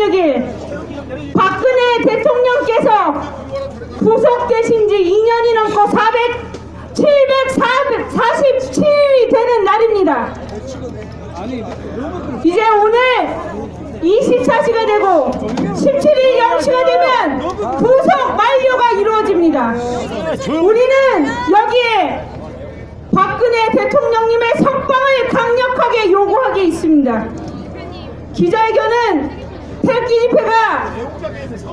26일 박근혜 대통령께서 구속되신 지 2년이 넘고 747일이 되는 날입니다. 이제 오늘 24시가 되고 17일 0시가 되면 구속 만료가 이루어집니다. 우리는 여기에 박근혜 대통령님의 석방을 강력하게 요구하게 있습니다. 기자회견은 태극기 집회가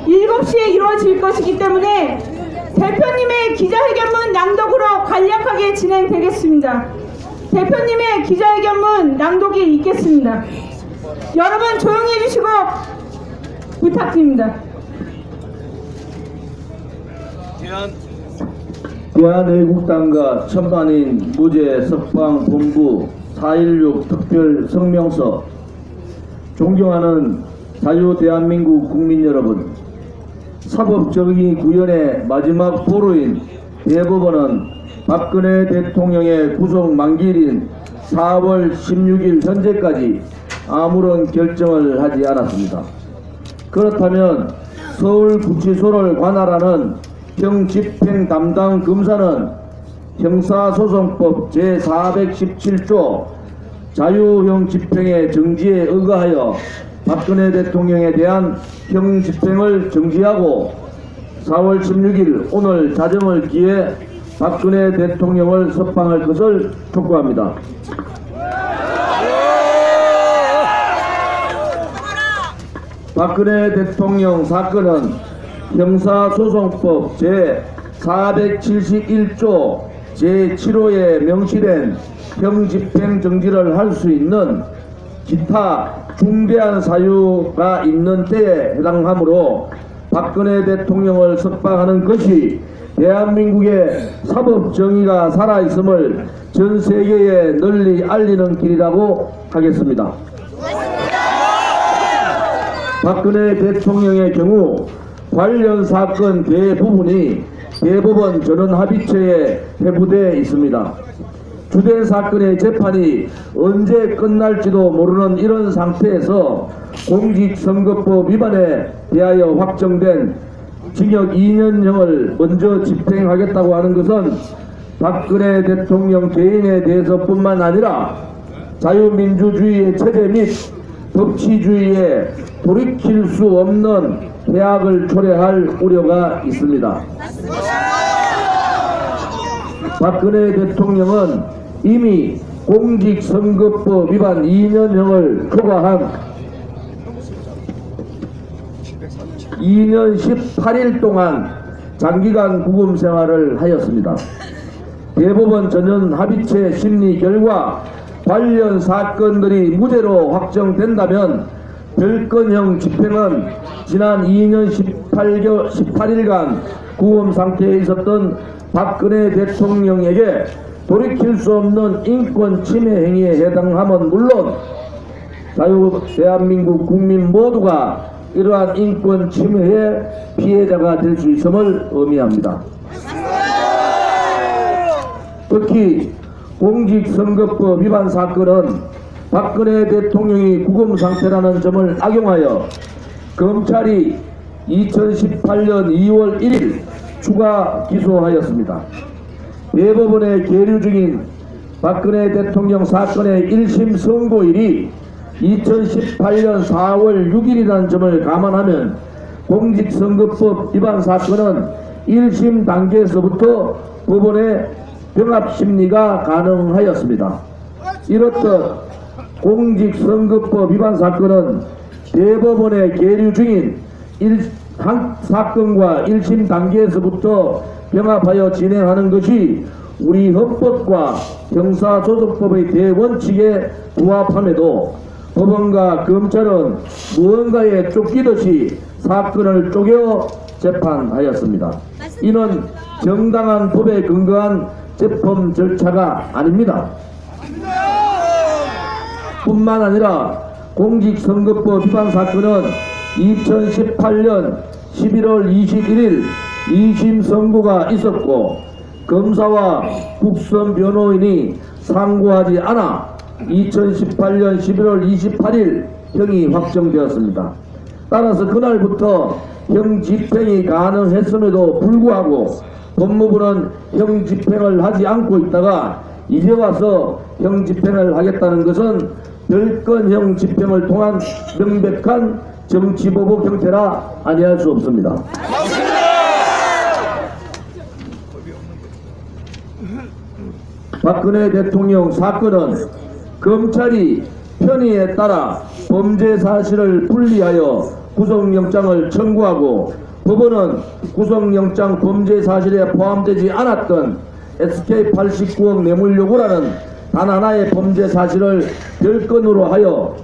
7시에 이루어질 것이기 때문에 대표님의 기자회견문 낭독으로 간략하게 진행되겠습니다. 대표님의 기자회견문 낭독이 있겠습니다. 여러분 조용히 해주시고 부탁드립니다. 대한애국당과 천만인 무죄 석방본부 4.16 특별 성명서. 존경하는 자유 대한민국 국민 여러분, 사법정의 구현의 마지막 보루인 대법원은 박근혜 대통령의 구속 만기일인 4월 16일 현재까지 아무런 결정을 하지 않았습니다. 그렇다면 서울구치소를 관할하는 형집행 담당 검사는 형사소송법 제417조 자유형 집행의 정지에 의거하여 박근혜 대통령에 대한 형집행을 정지하고 4월 16일 오늘 자정을 기해 박근혜 대통령을 석방할 것을 촉구합니다. 박근혜 대통령 사건은 형사소송법 제471조 제7호에 명시된 형집행 정지를 할 수 있는 기타 중대한 사유가 있는 때에 해당하므로 박근혜 대통령을 석방하는 것이 대한민국의 사법정의가 살아있음을 전 세계에 널리 알리는 길이라고 하겠습니다. 박근혜 대통령의 경우 관련 사건 대부분이 대법원 전원합의체에 회부되어 있습니다. 주된 사건의 재판이 언제 끝날지도 모르는 이런 상태에서 공직선거법 위반에 대하여 확정된 징역 2년형을 먼저 집행하겠다고 하는 것은 박근혜 대통령 개인에 대해서뿐만 아니라 자유민주주의의 체제 및 법치주의에 돌이킬 수 없는 해악을 초래할 우려가 있습니다. 박근혜 대통령은 이미 공직선거법 위반 2년형을 초과한 2년 18일 동안 장기간 구금 생활을 하였습니다. 대법원 전원 합의체 심리 결과 관련 사건들이 무죄로 확정된다면 별건형 집행은 지난 2년 18일간 구금 상태에 있었던 박근혜 대통령에게 돌이킬 수 없는 인권 침해 행위에 해당함은 물론 대한민국 국민 모두가 이러한 인권 침해의 피해자가 될 수 있음을 의미합니다. 특히 공직선거법 위반 사건은 박근혜 대통령이 구금 상태라는 점을 악용하여 검찰이 2018년 2월 1일 추가 기소하였습니다. 대법원에 계류 중인 박근혜 대통령 사건의 1심 선고일이 2018년 4월 6일이라는 점을 감안하면 공직선거법 위반 사건은 1심 단계에서부터 법원의 병합심리가 가능하였습니다. 이렇듯 공직선거법 위반 사건은 대법원에 계류 중인 한 사건과 1심 단계에서부터 병합하여 진행하는 것이 우리 헌법과 형사소송법의 대원칙에 부합함에도 법원과 검찰은 무언가에 쫓기듯이 사건을 쪼개 재판하였습니다. 이는 정당한 법에 근거한 재판 절차가 아닙니다. 뿐만 아니라 공직선거법 위반 사건은 2018년 11월 21일 2심 선고가 있었고 검사와 국선 변호인이 상고하지 않아 2018년 11월 28일 형이 확정되었습니다. 따라서 그날부터 형집행이 가능했음에도 불구하고 법무부는 형집행을 하지 않고 있다가 이제 와서 형집행을 하겠다는 것은 별건형 집행을 통한 명백한 정치보복 형태라 아니할 수 없습니다. 박근혜 대통령 사건은 검찰이 편의에 따라 범죄 사실을 분리하여 구속영장을 청구하고 법원은 구속영장 범죄 사실에 포함되지 않았던 SK89억 뇌물 요구라는 단 하나의 범죄 사실을 별건으로 하여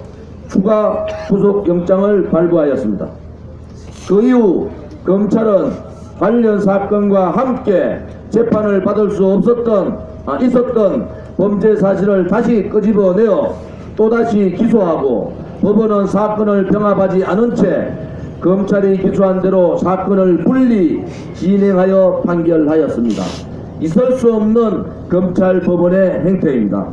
추가 구속영장을 발부하였습니다. 그 이후 검찰은 관련 사건과 함께 재판을 받을 수 있었던 범죄 사실을 다시 끄집어내어 또다시 기소하고 법원은 사건을 병합하지 않은 채 검찰이 기소한 대로 사건을 분리 진행하여 판결하였습니다. 있을 수 없는 검찰 법원의 행태입니다.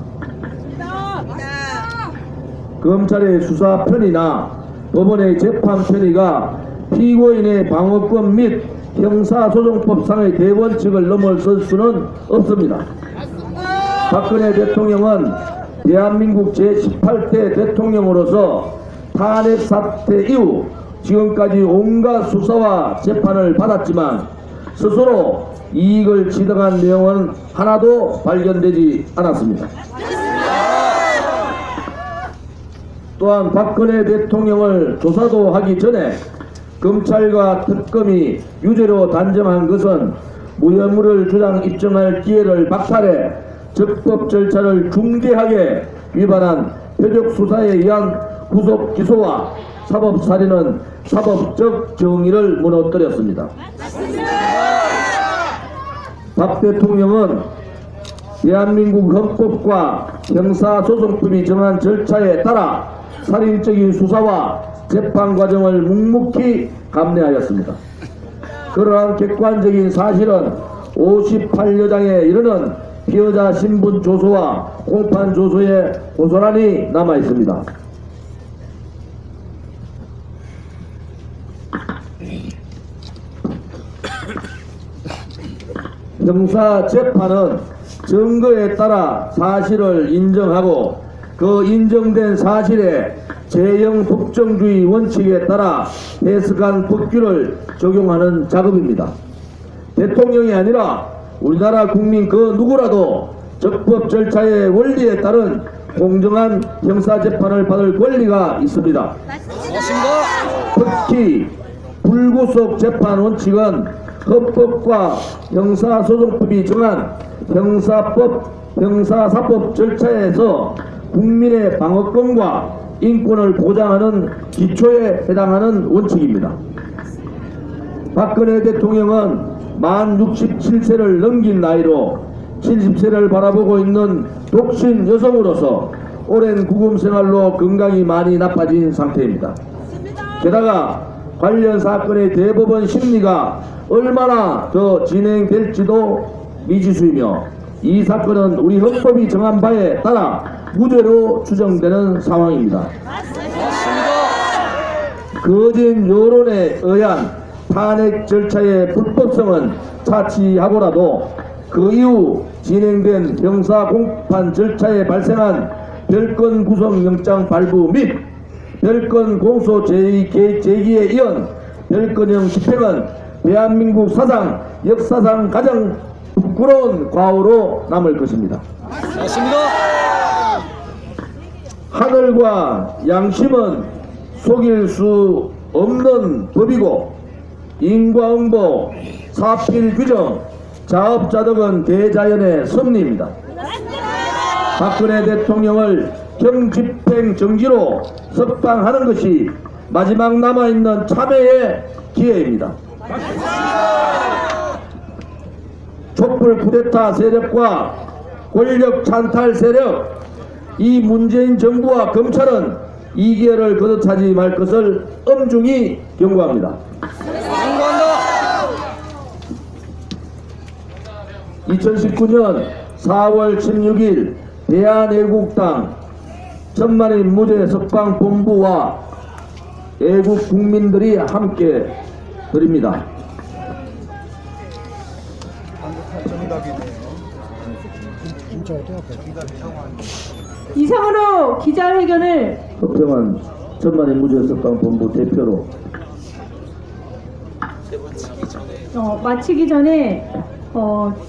검찰의 수사 편의나 법원의 재판 편의가 피고인의 방어권 및 형사소송법상의 대원칙을 넘어설 수는 없습니다. 박근혜 대통령은 대한민국 제18대 대통령으로서 탄핵 사태 이후 지금까지 온갖 수사와 재판을 받았지만 스스로 이익을 취득한 내용은 하나도 발견되지 않았습니다. 또한 박근혜 대통령을 조사도 하기 전에 검찰과 특검이 유죄로 단정한 것은 무혐의를 주장 입증할 기회를 박탈해 적법 절차를 중대하게 위반한 표적 수사에 의한 구속 기소와 사법살인은 사법적 정의를 무너뜨렸습니다. 박 대통령은 대한민국 헌법과 형사소송법이 정한 절차에 따라 살인적인 수사와 재판 과정을 묵묵히 감내하였습니다. 그러한 객관적인 사실은 58여장에 이르는 피의자 신분 조서와 공판 조서에 고스란히 남아 있습니다. 형사 재판은 증거에 따라 사실을 인정하고 그 인정된 사실에 재형 법정주의 원칙에 따라 해석한 법규를 적용하는 작업입니다. 대통령이 아니라 우리나라 국민 그 누구라도 적법 절차의 원리에 따른 공정한 형사재판을 받을 권리가 있습니다. 특히 불구속 재판 원칙은 헌법과 형사소송법이 정한 형사법, 형사사법 절차에서 국민의 방어권과 인권을 보장하는 기초에 해당하는 원칙입니다. 박근혜 대통령은 만 67세를 넘긴 나이로 70세를 바라보고 있는 독신 여성으로서 오랜 구금 생활로 건강이 많이 나빠진 상태입니다. 게다가 관련 사건의 대법원 심리가 얼마나 더 진행될지도 미지수이며 이 사건은 우리 헌법이 정한 바에 따라 무죄로 추정되는 상황입니다. 거짓 여론에 의한 탄핵 절차의 불법성은 차치하고라도 그 이후 진행된 형사 공판 절차에 발생한 별건 구속영장 발부 및 별건 공소 제기에 이은 별건형 집행은 대한민국 사상 역사상 가장 부끄러운 과오로 남을 것입니다. 맞습니다. 하늘과 양심은 속일 수 없는 법이고 인과응보, 사필규정, 자업자득은 대자연의 섭리입니다. 박근혜 대통령을 형집행 정지로 석방하는 것이 마지막 남아있는 참회의 기회입니다. 촛불 쿠데타 세력과 권력 찬탈 세력, 이 문재인 정부와 검찰은 이 기회를 거듭하지 말 것을 엄중히 경고합니다. 2019년 4월 16일 대한애국당 천만인 무죄 석방본부와 애국 국민들이 함께 드립니다. 이상으로 기자회견을 서평환 천만의 무죄석방본부 대표로 마치기 전에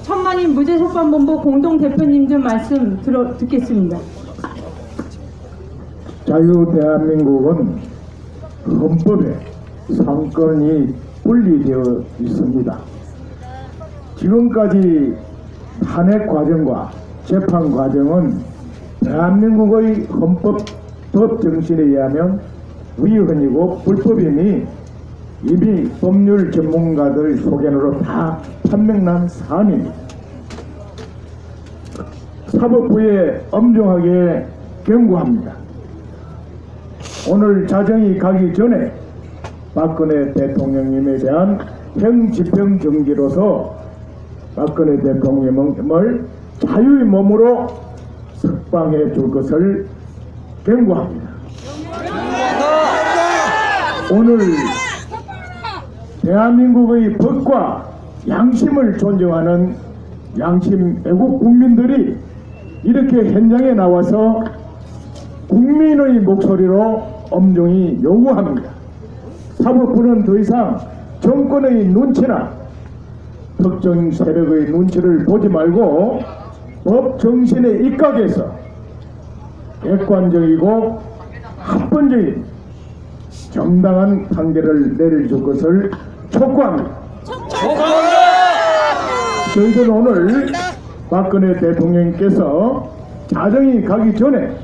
천만인 무죄석방본부 공동대표님 좀 말씀 듣겠습니다. 자유 대한민국은 헌법에 상권이 분리되어 있습니다. 지금까지 탄핵 과정과 재판 과정은 대한민국의 헌법 정신에 의하면 위헌이고 불법임이 이미 법률 전문가들 소견으로 다 판명난 사안입니다. 사법부에 엄정하게 경고합니다. 오늘 자정이 가기 전에 박근혜 대통령님에 대한 형집행 정지로서 박근혜 대통령을 자유의 몸으로 석방해 줄 것을 경고합니다. 오늘 대한민국의 법과 양심을 존중하는 양심 애국 국민들이 이렇게 현장에 나와서 국민의 목소리로 엄정히 요구합니다. 사법부는 더 이상 정권의 눈치나 특정 세력의 눈치를 보지 말고 법 정신에 입각해서 객관적이고 합법적인 정당한 판결을 내려줄 것을 촉구합니다. 저희들은 오늘 박근혜 대통령께서 자정이 가기 전에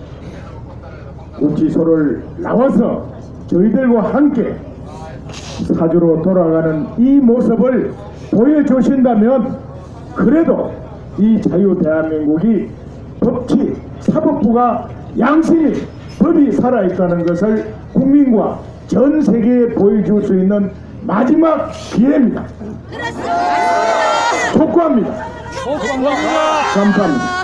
구치소를 나와서 저희들과 함께 사주로 돌아가는 이 모습을 보여주신다면 그래도 이 자유 대한민국이 법치, 사법부가 양심이 법이 살아있다는 것을 국민과 전 세계에 보여줄 수 있는 마지막 기회입니다. 촉구합니다. 감사합니다.